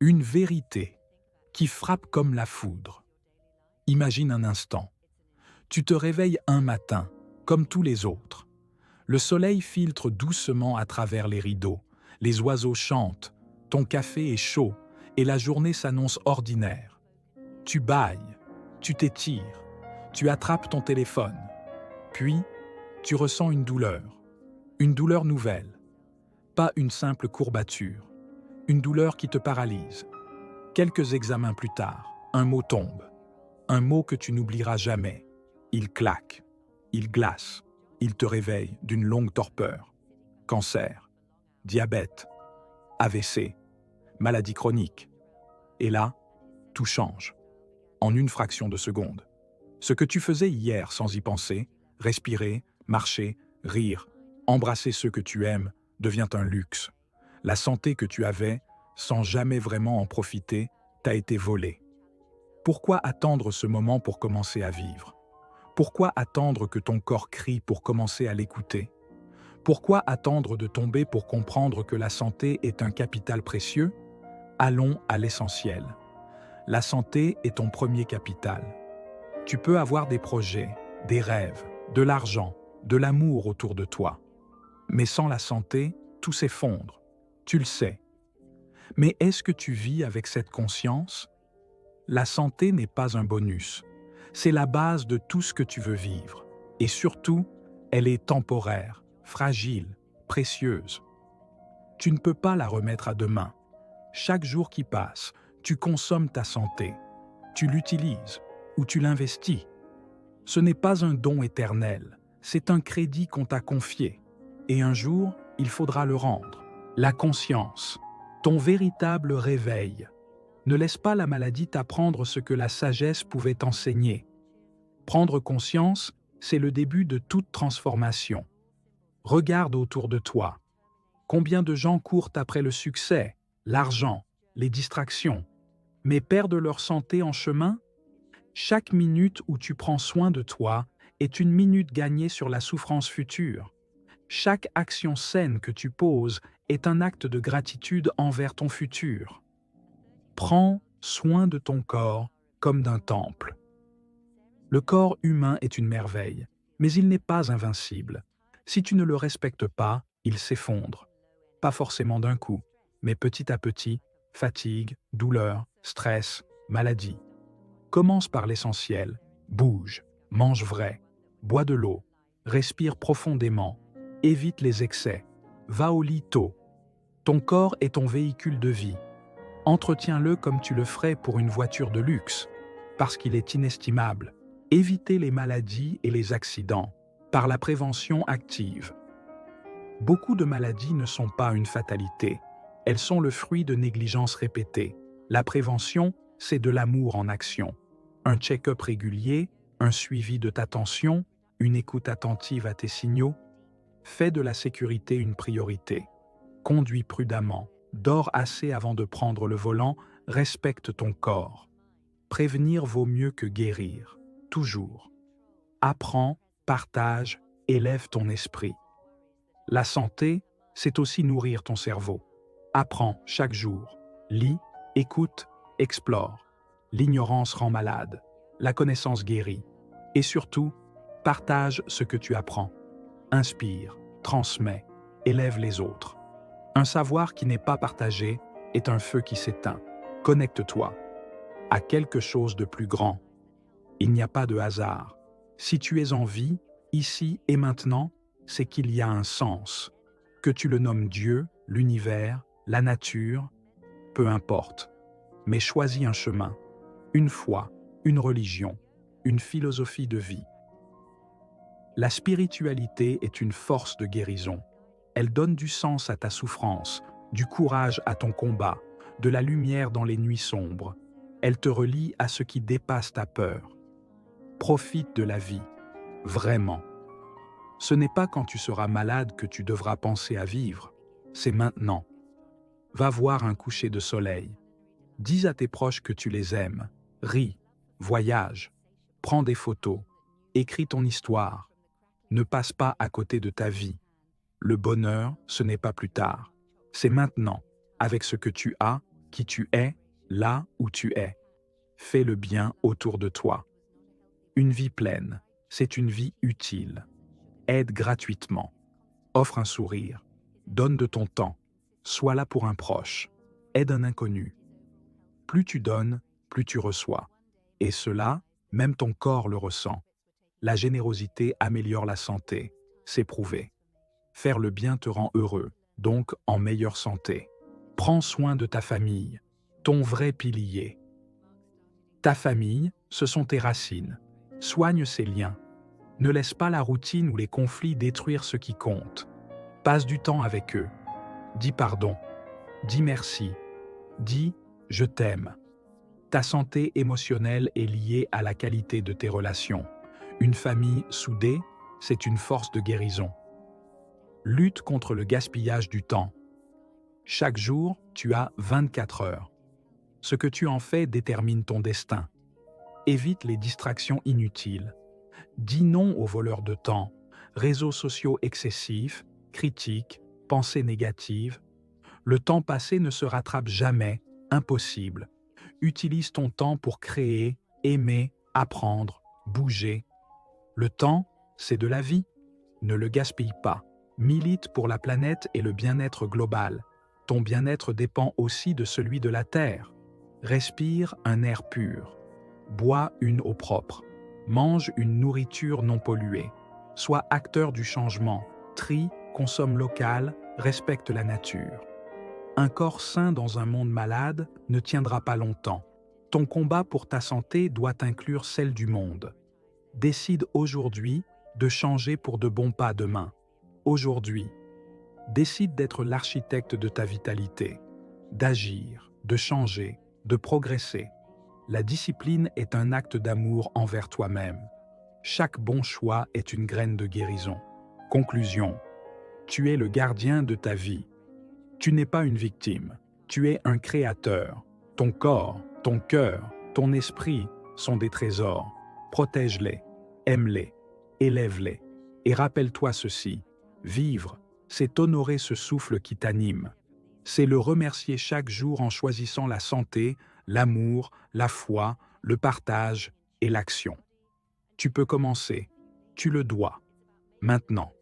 Une vérité qui frappe comme la foudre. Imagine un instant. Tu te réveilles un matin, comme tous les autres. Le soleil filtre doucement à travers les rideaux, les oiseaux chantent, ton café est chaud et la journée s'annonce ordinaire. Tu bâilles, tu t'étires, tu attrapes ton téléphone. Puis, tu ressens une douleur nouvelle, pas une simple courbature, une douleur qui te paralyse. Quelques examens plus tard, un mot tombe, un mot que tu n'oublieras jamais. Il claque, il glace, il te réveille d'une longue torpeur. Cancer, diabète, AVC, maladie chronique. Et là, tout change, en une fraction de seconde. Ce que tu faisais hier sans y penser, respirer, marcher, rire, embrasser ceux que tu aimes, devient un luxe. La santé que tu avais, sans jamais vraiment en profiter, t'a été volée. Pourquoi attendre ce moment pour commencer à vivre? Pourquoi attendre que ton corps crie pour commencer à l'écouter? Pourquoi attendre de tomber pour comprendre que la santé est un capital précieux? Allons à l'essentiel. La santé est ton premier capital. Tu peux avoir des projets, des rêves, de l'argent, de l'amour autour de toi. Mais sans la santé, tout s'effondre. Tu le sais. Mais est-ce que tu vis avec cette conscience? La santé n'est pas un bonus. C'est la base de tout ce que tu veux vivre. Et surtout, elle est temporaire, fragile, précieuse. Tu ne peux pas la remettre à demain. Chaque jour qui passe, tu consommes ta santé. Tu l'utilises ou tu l'investis. Ce n'est pas un don éternel, c'est un crédit qu'on t'a confié. Et un jour, il faudra le rendre. La conscience, ton véritable réveil. Ne laisse pas la maladie t'apprendre ce que la sagesse pouvait t'enseigner. Prendre conscience, c'est le début de toute transformation. Regarde autour de toi. Combien de gens courent après le succès, l'argent, les distractions, mais perdent leur santé en chemin? Chaque minute où tu prends soin de toi est une minute gagnée sur la souffrance future. Chaque action saine que tu poses est un acte de gratitude envers ton futur. Prends soin de ton corps comme d'un temple. Le corps humain est une merveille, mais il n'est pas invincible. Si tu ne le respectes pas, il s'effondre. Pas forcément d'un coup, mais petit à petit, fatigue, douleur, stress, maladie. Commence par l'essentiel. Bouge, mange vrai, bois de l'eau, respire profondément, évite les excès, va au lit tôt. Ton corps est ton véhicule de vie. Entretiens-le comme tu le ferais pour une voiture de luxe, parce qu'il est inestimable. Évitez les maladies et les accidents par la prévention active. Beaucoup de maladies ne sont pas une fatalité. Elles sont le fruit de négligences répétées. La prévention, c'est de l'amour en action. Un check-up régulier, un suivi de ta tension, une écoute attentive à tes signaux. Fais de la sécurité une priorité. Conduis prudemment, dors assez avant de prendre le volant, respecte ton corps. Prévenir vaut mieux que guérir, toujours. Apprends, partage, élève ton esprit. La santé, c'est aussi nourrir ton cerveau. Apprends chaque jour. Lis, écoute, explore. L'ignorance rend malade. La connaissance guérit. Et surtout, partage ce que tu apprends. Inspire, transmets, élève les autres. Un savoir qui n'est pas partagé est un feu qui s'éteint. Connecte-toi à quelque chose de plus grand. Il n'y a pas de hasard. Si tu es en vie, ici et maintenant, c'est qu'il y a un sens. Que tu le nommes Dieu, l'univers, la nature, peu importe. Mais choisis un chemin, une foi, une religion, une philosophie de vie. La spiritualité est une force de guérison. Elle donne du sens à ta souffrance, du courage à ton combat, de la lumière dans les nuits sombres. Elle te relie à ce qui dépasse ta peur. Profite de la vie, vraiment. Ce n'est pas quand tu seras malade que tu devras penser à vivre, c'est maintenant. Va voir un coucher de soleil. Dis à tes proches que tu les aimes. Ris, voyage, prends des photos, écris ton histoire. Ne passe pas à côté de ta vie. Le bonheur, ce n'est pas plus tard. C'est maintenant, avec ce que tu as, qui tu es, là où tu es. Fais le bien autour de toi. Une vie pleine, c'est une vie utile. Aide gratuitement. Offre un sourire. Donne de ton temps. Sois là pour un proche. Aide un inconnu. Plus tu donnes, plus tu reçois. Et cela, même ton corps le ressent. La générosité améliore la santé. C'est prouvé. Faire le bien te rend heureux, donc en meilleure santé. Prends soin de ta famille, ton vrai pilier. Ta famille, ce sont tes racines. Soigne ces liens. Ne laisse pas la routine ou les conflits détruire ce qui compte. Passe du temps avec eux. Dis pardon. Dis merci. Dis « je t'aime ». Ta santé émotionnelle est liée à la qualité de tes relations. Une famille soudée, c'est une force de guérison. Lutte contre le gaspillage du temps. Chaque jour, tu as 24 heures. Ce que tu en fais détermine ton destin. Évite les distractions inutiles. Dis non aux voleurs de temps, réseaux sociaux excessifs, critiques, pensées négatives. Le temps passé ne se rattrape jamais, impossible. Utilise ton temps pour créer, aimer, apprendre, bouger. Le temps, c'est de la vie. Ne le gaspille pas. Milite pour la planète et le bien-être global. Ton bien-être dépend aussi de celui de la Terre. Respire un air pur. Bois une eau propre. Mange une nourriture non polluée. Sois acteur du changement. Trie, consomme local, respecte la nature. Un corps sain dans un monde malade ne tiendra pas longtemps. Ton combat pour ta santé doit inclure celle du monde. Décide aujourd'hui de changer pour de bons pas demain. Aujourd'hui, décide d'être l'architecte de ta vitalité, d'agir, de changer, de progresser. La discipline est un acte d'amour envers toi-même. Chaque bon choix est une graine de guérison. Conclusion. Tu es le gardien de ta vie. Tu n'es pas une victime. Tu es un créateur. Ton corps, ton cœur, ton esprit sont des trésors. Protège-les, aime-les, élève-les. Et rappelle-toi ceci. Vivre, c'est honorer ce souffle qui t'anime. C'est le remercier chaque jour en choisissant la santé, l'amour, la foi, le partage et l'action. Tu peux commencer. Tu le dois. Maintenant.